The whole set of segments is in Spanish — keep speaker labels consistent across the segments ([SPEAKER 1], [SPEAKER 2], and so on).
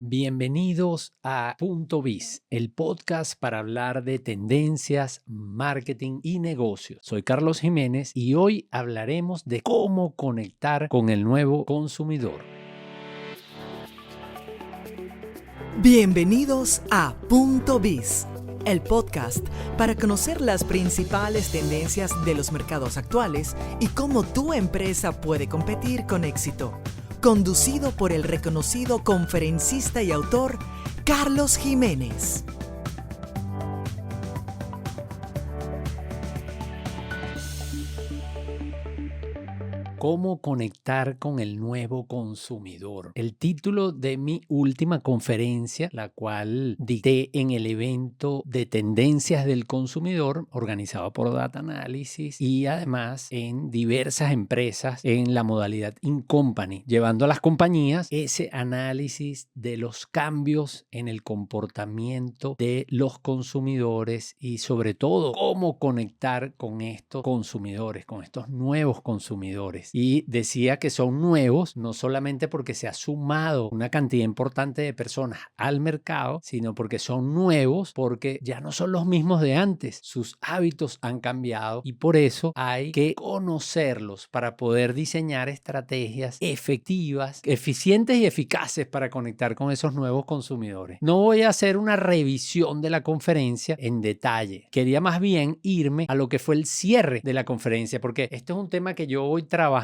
[SPEAKER 1] Bienvenidos a Punto Biz, el podcast para hablar de tendencias, marketing y negocios. Soy Carlos Jiménez y hoy hablaremos de cómo conectar con el nuevo consumidor.
[SPEAKER 2] Bienvenidos a Punto Biz, el podcast para conocer las principales tendencias de los mercados actuales y cómo tu empresa puede competir con éxito. Conducido por el reconocido conferencista y autor Carlos Jiménez.
[SPEAKER 1] ¿Cómo conectar con el nuevo consumidor? El título de mi última conferencia, la cual dicté en el evento de tendencias del consumidor organizado por Data Analysis y además en diversas empresas en la modalidad in-company, llevando a las compañías ese análisis de los cambios en el comportamiento de los consumidores y sobre todo cómo conectar con estos consumidores, con estos nuevos consumidores. Y decía que son nuevos no solamente porque se ha sumado una cantidad importante de personas al mercado, sino porque son nuevos porque ya no son los mismos de antes. Sus hábitos han cambiado y por eso hay que conocerlos para poder diseñar estrategias efectivas, eficientes y eficaces para conectar con esos nuevos consumidores. No voy a hacer una revisión de la conferencia en detalle. Quería más bien irme a lo que fue el cierre de la conferencia, porque este es un tema que yo voy trabajando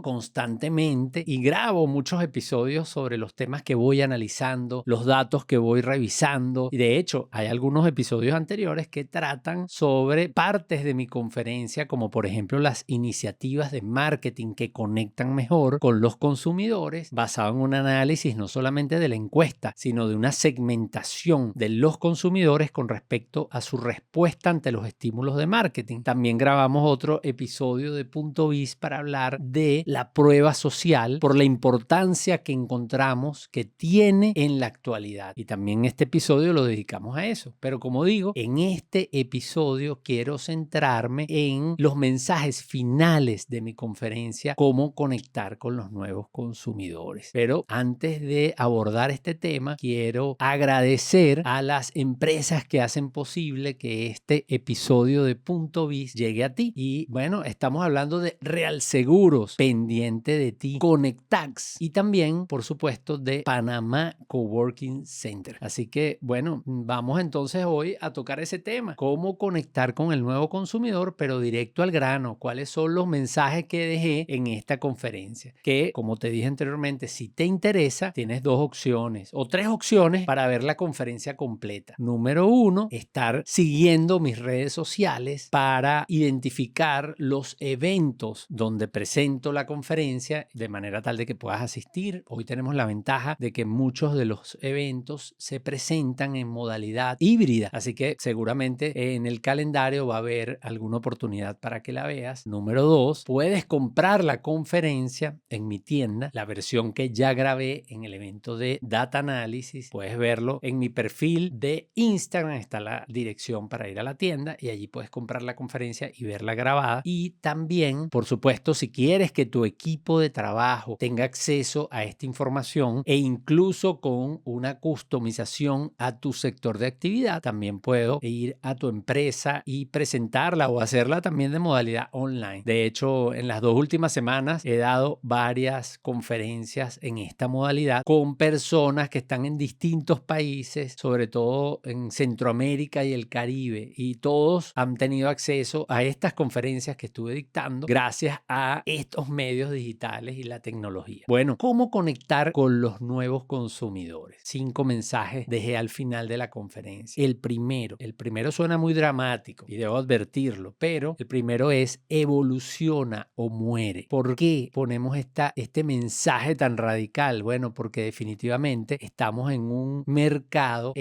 [SPEAKER 1] constantemente y grabo muchos episodios sobre los temas que voy analizando, los datos que voy revisando. Y de hecho, hay algunos episodios anteriores que tratan sobre partes de mi conferencia, como por ejemplo las iniciativas de marketing que conectan mejor con los consumidores, basado en un análisis no solamente de la encuesta, sino de una segmentación de los consumidores con respecto a su respuesta ante los estímulos de marketing. También grabamos otro episodio de Punto Biz para hablar de la prueba social por la importancia que encontramos que tiene en la actualidad. Y también este episodio lo dedicamos a eso. Pero como digo, en este episodio quiero centrarme en los mensajes finales de mi conferencia, cómo conectar con los nuevos consumidores. Pero antes de abordar este tema, quiero agradecer a las empresas que hacen posible que este episodio de Punto Biz llegue a ti. Y bueno, estamos hablando de Real Seguros, pendiente de ti, Conectax y también, por supuesto, de Panamá Coworking Center. Así que, bueno, vamos entonces hoy a tocar ese tema, cómo conectar con el nuevo consumidor, pero directo al grano, cuáles son los mensajes que dejé en esta conferencia, que, como te dije anteriormente, si te interesa, tienes dos opciones o tres opciones para ver la conferencia completa. Número uno, estar siguiendo mis redes sociales para identificar los eventos donde presento la conferencia de manera tal de que puedas asistir. Hoy tenemos la ventaja de que muchos de los eventos se presentan en modalidad híbrida, así que seguramente en el calendario va a haber alguna oportunidad para que la veas. Número dos, puedes comprar la conferencia en mi tienda, la versión que ya grabé en el evento de Data Analysis. Puedes verlo en mi perfil de Instagram, está la dirección para ir a la tienda y allí puedes comprar la conferencia y verla grabada. Y también, por supuesto, si quieres que tu equipo de trabajo tenga acceso a esta información e incluso con una customización a tu sector de actividad, también puedo ir a tu empresa y presentarla o hacerla también de modalidad online. De hecho, en las 2 últimas semanas he dado varias conferencias en esta modalidad con personas que están en distintos países, sobre todo en Centroamérica y el Caribe, y todos han tenido acceso a estas conferencias que estuve dictando gracias a estos medios digitales y la tecnología. Bueno, ¿cómo conectar con los nuevos consumidores? 5 mensajes dejé al final de la conferencia. El primero suena muy dramático y debo advertirlo, pero el primero es evoluciona o muere. ¿Por qué ponemos este mensaje tan radical? Bueno, porque definitivamente estamos en un mercado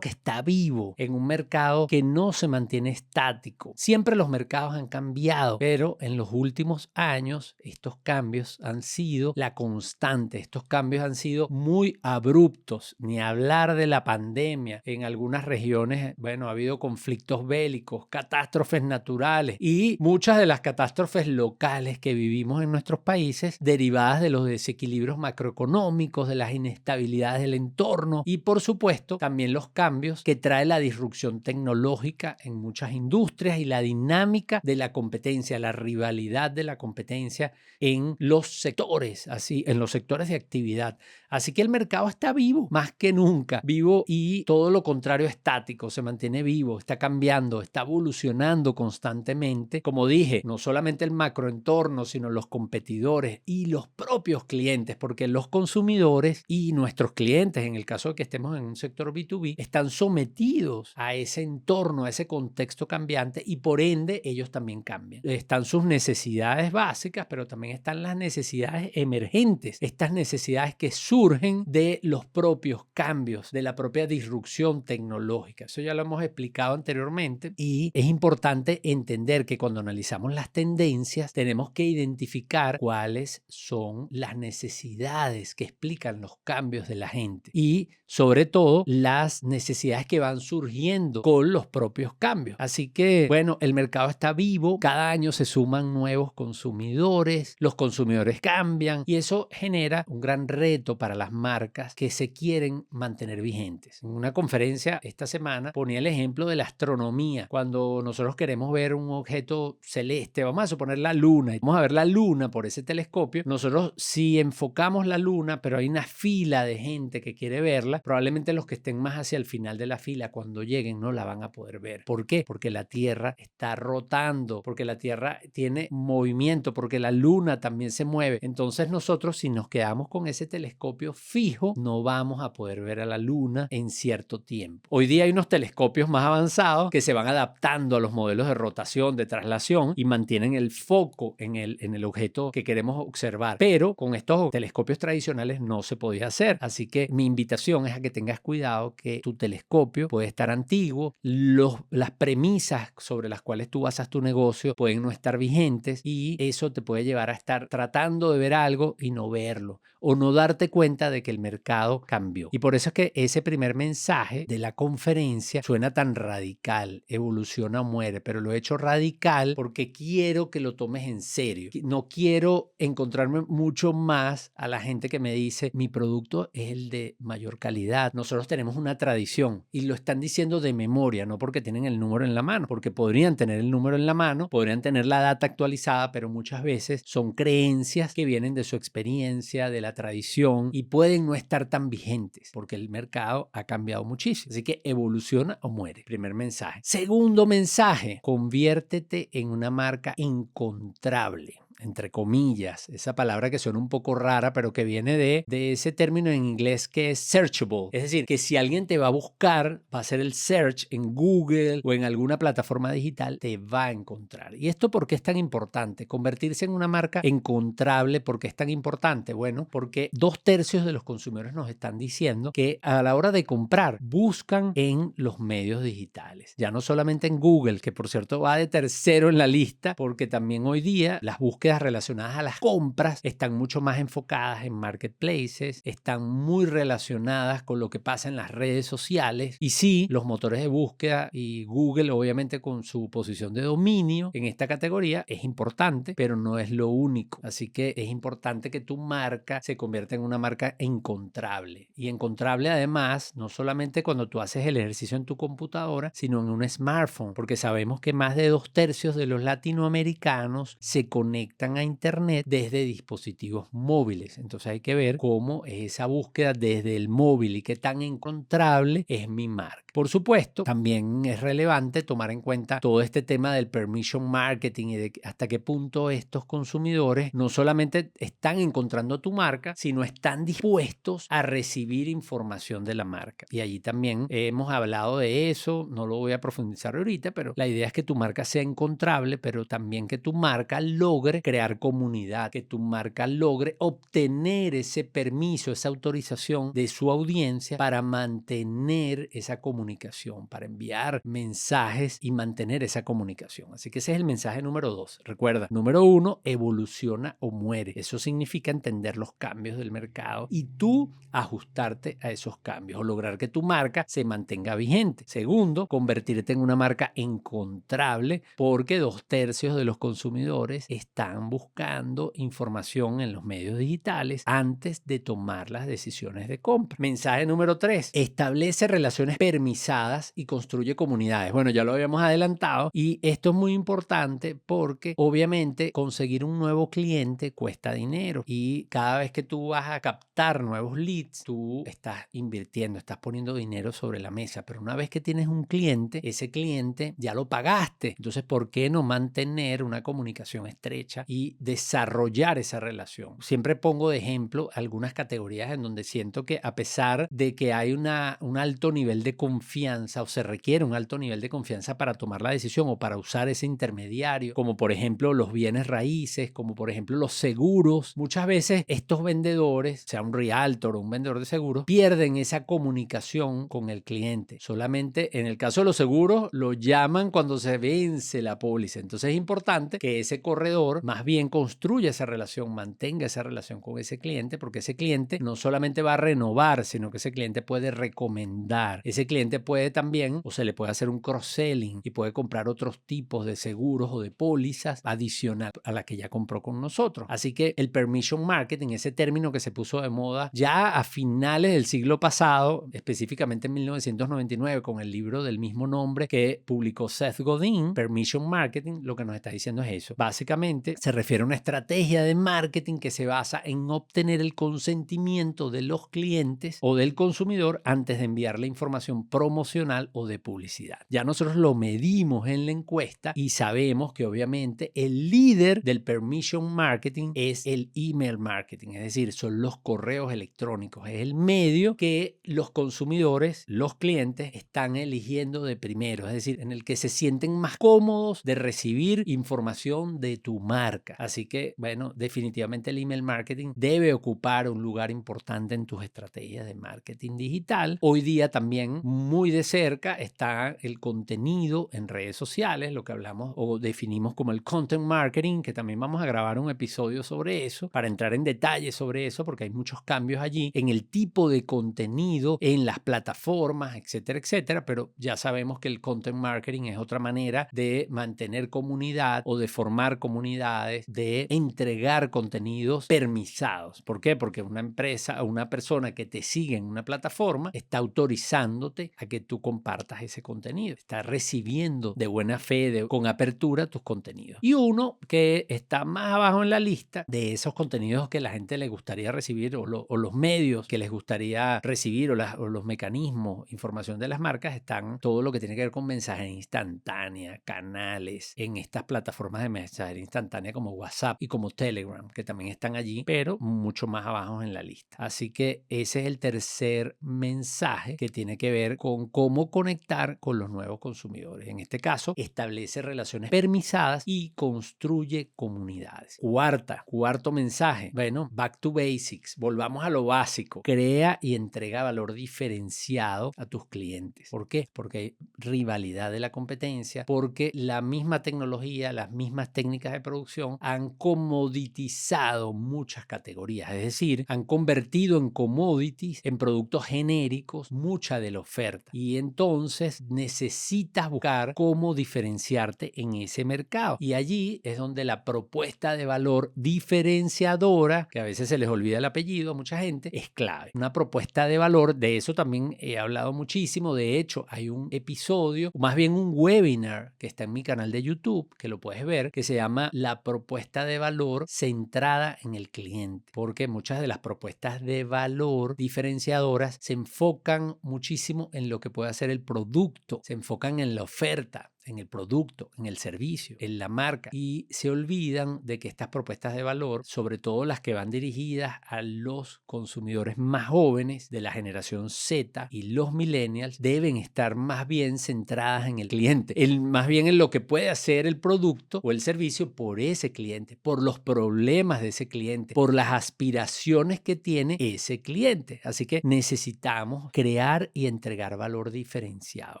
[SPEAKER 1] que está vivo, en un mercado que no se mantiene estático. Siempre los mercados han cambiado, pero en los últimos años años estos cambios han sido la constante. Estos cambios han sido muy abruptos. Ni hablar de la pandemia. En algunas regiones, bueno, ha habido conflictos bélicos, catástrofes naturales y muchas de las catástrofes locales que vivimos en nuestros países derivadas de los desequilibrios macroeconómicos, de las inestabilidades del entorno y, por supuesto, también los cambios que trae la disrupción tecnológica en muchas industrias y la dinámica de la competencia, la rivalidad de la competencia en los sectores, así, en los sectores de actividad. Así que el mercado está vivo, más que nunca, vivo y todo lo contrario estático, se mantiene vivo, está cambiando, está evolucionando constantemente. Como dije, no solamente el macroentorno, sino los competidores y los propios clientes, porque los consumidores y nuestros clientes, en el caso de que estemos en un sector B2B, están sometidos a ese entorno, a ese contexto cambiante y por ende ellos también cambian. Están sus necesidades básicas, pero también están las necesidades emergentes, estas necesidades que surgen de los propios cambios, de la propia disrupción tecnológica. Eso ya lo hemos explicado anteriormente y es importante entender que cuando analizamos las tendencias tenemos que identificar cuáles son las necesidades que explican los cambios de la gente y sobre todo las necesidades que van surgiendo con los propios cambios. Así que, bueno, el mercado está vivo, cada año se suman nuevos consumidores, los consumidores cambian y eso genera un gran reto para las marcas que se quieren mantener vigentes. En una conferencia esta semana ponía el ejemplo de la astronomía. Cuando nosotros queremos ver un objeto celeste, vamos a suponer la luna, y vamos a ver la luna por ese telescopio, nosotros si enfocamos la luna, pero hay una fila de gente que quiere verla, probablemente los que estén más hacia el final de la fila, cuando lleguen no la van a poder ver. ¿Por qué? Porque la Tierra está rotando, porque la Tierra tiene movimiento, porque la luna también se mueve. Entonces nosotros si nos quedamos con ese telescopio fijo, no vamos a poder ver a la luna en cierto tiempo. Hoy día hay unos telescopios más avanzados que se van adaptando a los modelos de rotación, de traslación y mantienen el foco en el objeto que queremos observar. Pero con estos telescopios tradicionales no se podía hacer. Así que mi invitación es a que tengas cuidado que tu telescopio puede estar antiguo, las premisas sobre las cuales tú basas tu negocio pueden no estar vigentes y eso te puede llevar a estar tratando de ver algo y no verlo o no darte cuenta de que el mercado cambió. Y por eso es que ese primer mensaje de la conferencia suena tan radical, evoluciona o muere, pero lo he hecho radical porque quiero que lo tomes en serio. No quiero encontrarme mucho más a la gente que me dice, mi producto es el de mayor calidad. Nosotros tenemos una tradición y lo están diciendo de memoria, no porque tienen el número en la mano, porque podrían tener el número en la mano, podrían tener la data actualizada, pero muchas veces son creencias que vienen de su experiencia, de la tradición y pueden no estar tan vigentes porque el mercado ha cambiado muchísimo. Así que evoluciona o muere. Primer mensaje. Segundo mensaje, conviértete en una marca encontrable. Entre comillas, esa palabra que suena un poco rara, pero que viene de ese término en inglés que es searchable. Es decir, que si alguien te va a buscar, va a hacer el search en Google o en alguna plataforma digital, te va a encontrar. ¿Y esto por qué es tan importante? Convertirse en una marca encontrable, ¿por qué es tan importante? Bueno, porque 2/3 de los consumidores nos están diciendo que a la hora de comprar, buscan en los medios digitales. Ya no solamente en Google, que por cierto va de tercero en la lista, porque también hoy día las búsquedas relacionadas a las compras están mucho más enfocadas en marketplaces, están muy relacionadas con lo que pasa en las redes sociales y sí, los motores de búsqueda y Google obviamente con su posición de dominio en esta categoría es importante, pero no es lo único. Así que es importante que tu marca se convierta en una marca encontrable y encontrable además no solamente cuando tú haces el ejercicio en tu computadora, sino en un smartphone, porque sabemos que más de 2/3 de los latinoamericanos se conectan a internet desde dispositivos móviles. Entonces hay que ver cómo es esa búsqueda desde el móvil y qué tan encontrable es mi marca. Por supuesto, también es relevante tomar en cuenta todo este tema del permission marketing y de hasta qué punto estos consumidores no solamente están encontrando tu marca, sino están dispuestos a recibir información de la marca. Y allí también hemos hablado de eso, no lo voy a profundizar ahorita, pero la idea es que tu marca sea encontrable, pero también que tu marca logre crear comunidad, que tu marca logre obtener ese permiso, esa autorización de su audiencia para mantener esa comunicación, para enviar mensajes y mantener esa comunicación. Así que ese es el mensaje número 2. Recuerda, número 1, evoluciona o muere. Eso significa entender los cambios del mercado y tú ajustarte a esos cambios o lograr que tu marca se mantenga vigente. Segundo, convertirte en una marca encontrable porque 2/3 de los consumidores están buscando información en los medios digitales antes de tomar las decisiones de compra. Mensaje número 3, establece relaciones permisadas y construye comunidades. Bueno, ya lo habíamos adelantado y esto es muy importante porque obviamente conseguir un nuevo cliente cuesta dinero y cada vez que tú vas a captar nuevos leads, tú estás invirtiendo, estás poniendo dinero sobre la mesa, pero una vez que tienes un cliente, ese cliente ya lo pagaste. Entonces, ¿por qué no mantener una comunicación estrecha y desarrollar esa relación? Siempre pongo de ejemplo algunas categorías en donde siento que a pesar de que hay un alto nivel de confianza o se requiere un alto nivel de confianza para tomar la decisión o para usar ese intermediario, como por ejemplo los bienes raíces, como por ejemplo los seguros, muchas veces estos vendedores, sea un realtor o un vendedor de seguros, pierden esa comunicación con el cliente. Solamente en el caso de los seguros lo llaman cuando se vence la póliza. Entonces es importante que ese corredor más bien construya esa relación, mantenga esa relación con ese cliente, porque ese cliente no solamente va a renovar, sino que ese cliente puede recomendar. Ese cliente puede también, o se le puede hacer un cross-selling y puede comprar otros tipos de seguros o de pólizas adicional a la que ya compró con nosotros. Así que el permission marketing, ese término que se puso de moda ya a finales del siglo pasado, específicamente en 1999, con el libro del mismo nombre que publicó Seth Godin, Permission Marketing, lo que nos está diciendo es eso. Básicamente se refiere a una estrategia de marketing que se basa en obtener el consentimiento de los clientes o del consumidor antes de enviar la información promocional o de publicidad. Ya nosotros lo medimos en la encuesta y sabemos que obviamente el líder del permission marketing es el email marketing, es decir, son los correos electrónicos, es el medio que los consumidores, los clientes están eligiendo de primero, es decir, en el que se sienten más cómodos de recibir información de tu marca. Así que, bueno, definitivamente el email marketing debe ocupar un lugar importante en tus estrategias de marketing digital. Hoy día también muy de cerca está el contenido en redes sociales, lo que hablamos o definimos como el content marketing, que también vamos a grabar un episodio sobre eso para entrar en detalle sobre eso, porque hay muchos cambios allí en el tipo de contenido, en las plataformas, etcétera, etcétera, pero ya sabemos que el content marketing es otra manera de mantener comunidad o de formar comunidades, de entregar contenidos permisados. ¿Por qué? Porque una empresa o una persona que te sigue en una plataforma está autorizándote a que tú compartas ese contenido, está recibiendo de buena fe, con apertura tus contenidos. Y uno que está más abajo en la lista de esos contenidos que la gente le gustaría recibir o los medios que les gustaría recibir o los mecanismos, información de las marcas, están todo lo que tiene que ver con mensajería instantánea, canales en estas plataformas de mensajería instantánea como WhatsApp y como Telegram, que también están allí, pero mucho más abajo en la lista. Así que ese es el tercer mensaje que tiene que ver con cómo conectar con los nuevos consumidores. En este caso, establece relaciones permisadas y construye comunidades. Cuarto mensaje, bueno, back to basics, volvamos a lo básico, crea y entrega valor diferenciado a tus clientes. ¿Por qué? Porque hay rivalidad de la competencia, porque la misma tecnología, las mismas técnicas de producción han comoditizado muchas categorías, es decir, han convertido en commodities, en productos genéricos, mucha de la oferta. Y entonces necesitas buscar cómo diferenciarte en ese mercado. Y allí es donde la propuesta de valor diferenciadora, que a veces se les olvida el apellido a mucha gente, es clave. Una propuesta de valor, de eso también he hablado muchísimo. De hecho, hay un episodio, o más bien un webinar que está en mi canal de YouTube, que lo puedes ver, que se llama La propuesta de valor centrada en el cliente. Porque muchas de las propuestas de valor diferenciadoras se enfocan muchísimo en lo que puede hacer el producto, se enfocan en la oferta, en el producto, en el servicio, en la marca, y se olvidan de que estas propuestas de valor, sobre todo las que van dirigidas a los consumidores más jóvenes de la generación Z y los millennials, deben estar más bien centradas en el cliente, más bien en lo que puede hacer el producto o el servicio por ese cliente, por los problemas de ese cliente, por las aspiraciones que tiene ese cliente. Así que necesitamos crear y entregar valor diferenciado,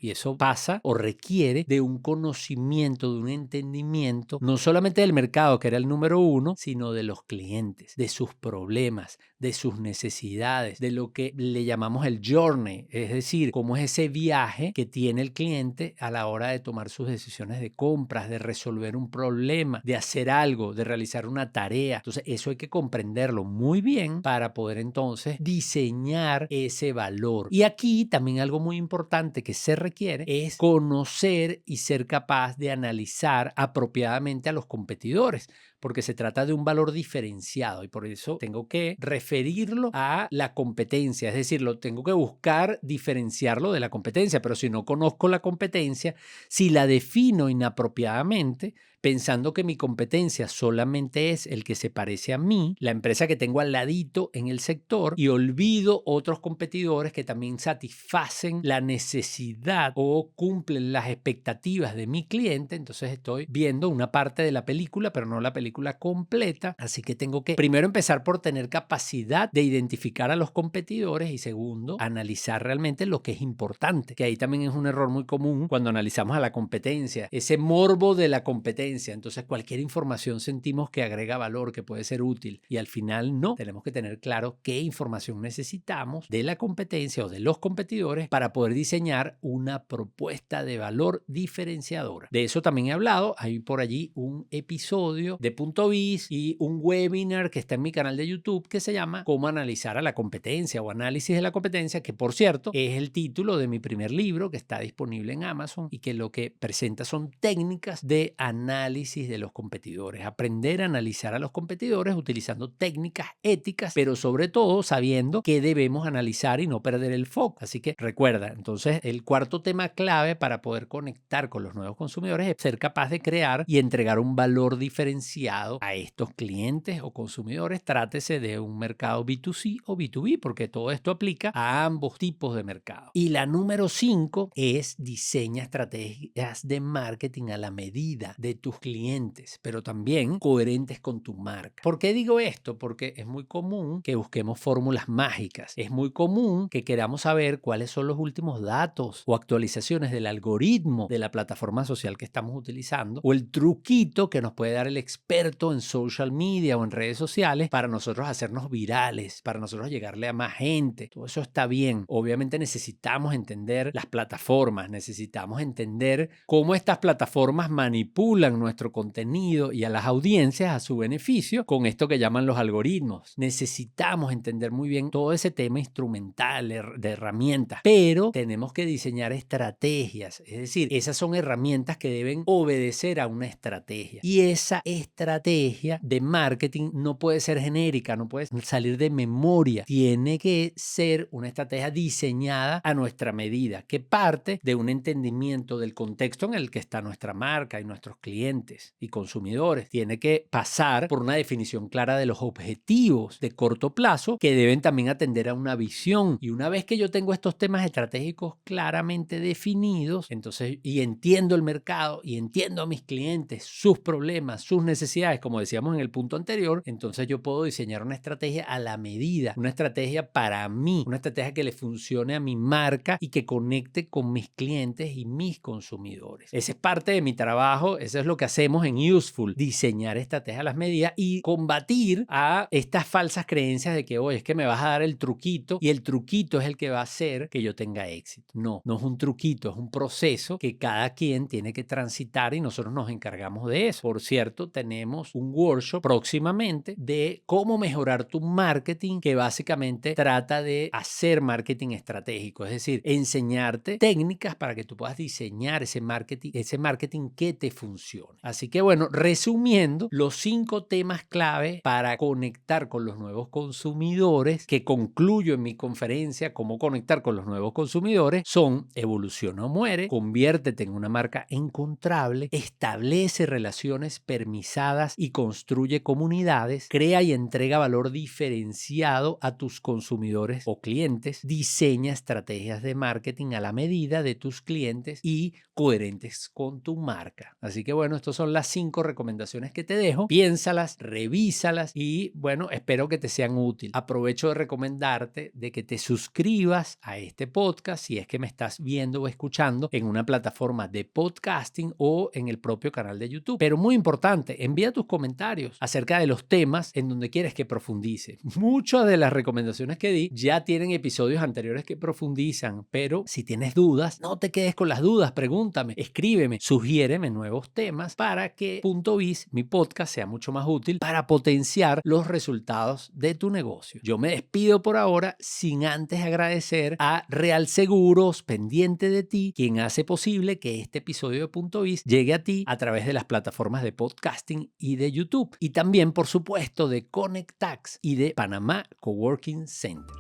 [SPEAKER 1] y eso pasa o requiere de un conocimiento, de un entendimiento, no solamente del mercado, que era el número uno, sino de los clientes, de sus problemas, de sus necesidades, de lo que le llamamos el journey, es decir, cómo es ese viaje que tiene el cliente a la hora de tomar sus decisiones de compras, de resolver un problema, de hacer algo, de realizar una tarea. Entonces, eso hay que comprenderlo muy bien para poder entonces diseñar ese valor. Y aquí también algo muy importante que se requiere es conocer y ser capaz de analizar apropiadamente a los competidores, porque se trata de un valor diferenciado y por eso tengo que referirlo a la competencia, es decir, lo tengo que buscar diferenciarlo de la competencia, pero si no conozco la competencia, si la defino inapropiadamente, pensando que mi competencia solamente es el que se parece a mí, la empresa que tengo al ladito en el sector, y olvido otros competidores que también satisfacen la necesidad o cumplen las expectativas de mi cliente, entonces estoy viendo una parte de la película, pero no la película completa. Así que tengo que primero empezar por tener capacidad de identificar a los competidores y segundo, analizar realmente lo que es importante, que ahí también es un error muy común cuando analizamos a la competencia, ese morbo de la competencia. Entonces cualquier información sentimos que agrega valor, que puede ser útil y al final no. Tenemos que tener claro qué información necesitamos de la competencia o de los competidores para poder diseñar una propuesta de valor diferenciadora. De eso también he hablado. Hay por allí un episodio de Punto Biz y un webinar que está en mi canal de YouTube que se llama Cómo analizar a la competencia o análisis de la competencia, que por cierto es el título de mi primer libro que está disponible en Amazon y que lo que presenta son técnicas de análisis de los competidores, aprender a analizar a los competidores utilizando técnicas éticas, pero sobre todo sabiendo qué debemos analizar y no perder el foco. Así que recuerda, entonces el cuarto tema clave para poder conectar con los nuevos consumidores es ser capaz de crear y entregar un valor diferenciado a estos clientes o consumidores, trátese de un mercado B2C o B2B, porque todo esto aplica a ambos tipos de mercado. Y la número 5 es diseña estrategias de marketing a la medida de tus clientes, pero también coherentes con tu marca. ¿Por qué digo esto? Porque es muy común que busquemos fórmulas mágicas. Es muy común que queramos saber cuáles son los últimos datos o actualizaciones del algoritmo de la plataforma social que estamos utilizando o el truquito que nos puede dar el experto en social media o en redes sociales para nosotros hacernos virales, para nosotros llegarle a más gente. Todo eso está bien. Obviamente necesitamos entender las plataformas, necesitamos entender cómo estas plataformas manipulan nuestro contenido y a las audiencias a su beneficio con esto que llaman los algoritmos. Necesitamos entender muy bien todo ese tema instrumental de herramientas, pero tenemos que diseñar estrategias, es decir, esas son herramientas que deben obedecer a una estrategia y esa estrategia de marketing no puede ser genérica, no puede salir de memoria, tiene que ser una estrategia diseñada a nuestra medida, que parte de un entendimiento del contexto en el que está nuestra marca y nuestros clientes y consumidores. Tiene que pasar por una definición clara de los objetivos de corto plazo que deben también atender a una visión. Y una vez que yo tengo estos temas estratégicos claramente definidos, entonces, y entiendo el mercado y entiendo a mis clientes, sus problemas, sus necesidades, como decíamos en el punto anterior, entonces yo puedo diseñar una estrategia a la medida, una estrategia para mí, una estrategia que le funcione a mi marca y que conecte con mis clientes y mis consumidores. Ese es parte de mi trabajo, eso es lo que hacemos en Useful, diseñar estrategias a las medidas y combatir a estas falsas creencias de que, oye, es que me vas a dar el truquito y el truquito es el que va a hacer que yo tenga éxito. No, no es un truquito, es un proceso que cada quien tiene que transitar y nosotros nos encargamos de eso. Por cierto, tenemos tenemos un workshop próximamente de cómo mejorar tu marketing, que básicamente trata de hacer marketing estratégico, es decir, enseñarte técnicas para que tú puedas diseñar ese marketing que te funcione. Así que bueno, resumiendo, los 5 temas clave para conectar con los nuevos consumidores que concluyo en mi conferencia, cómo conectar con los nuevos consumidores, son: evoluciona o muere, conviértete en una marca encontrable, establece relaciones permisadas y construye comunidades, crea y entrega valor diferenciado a tus consumidores o clientes, diseña estrategias de marketing a la medida de tus clientes y coherentes con tu marca. Así que bueno, estas son las 5 recomendaciones que te dejo. Piénsalas, revísalas y bueno, espero que te sean útiles. Aprovecho de recomendarte de que te suscribas a este podcast si es que me estás viendo o escuchando en una plataforma de podcasting o en el propio canal de YouTube. Pero muy importante, envía tus comentarios acerca de los temas en donde quieres que profundice. Muchas de las recomendaciones que di ya tienen episodios anteriores que profundizan, pero si tienes dudas, no te quedes con las dudas, pregúntame, escríbeme, sugiéreme nuevos temas para que Punto Biz, mi podcast, sea mucho más útil para potenciar los resultados de tu negocio. Yo me despido por ahora sin antes agradecer a Real Seguros, pendiente de ti, quien hace posible que este episodio de Punto Biz llegue a ti a través de las plataformas de podcasting y de YouTube. Y también, por supuesto, de Conectax y de Panamá Coworking Center.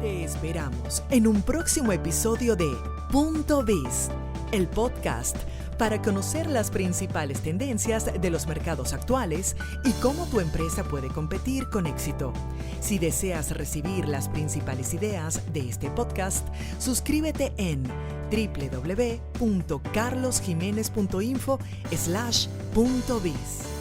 [SPEAKER 2] Te esperamos en un próximo episodio de Punto Biz, el podcast para conocer las principales tendencias de los mercados actuales y cómo tu empresa puede competir con éxito. Si deseas recibir las principales ideas de este podcast, suscríbete en www.carlosjimenez.info/puntobiz.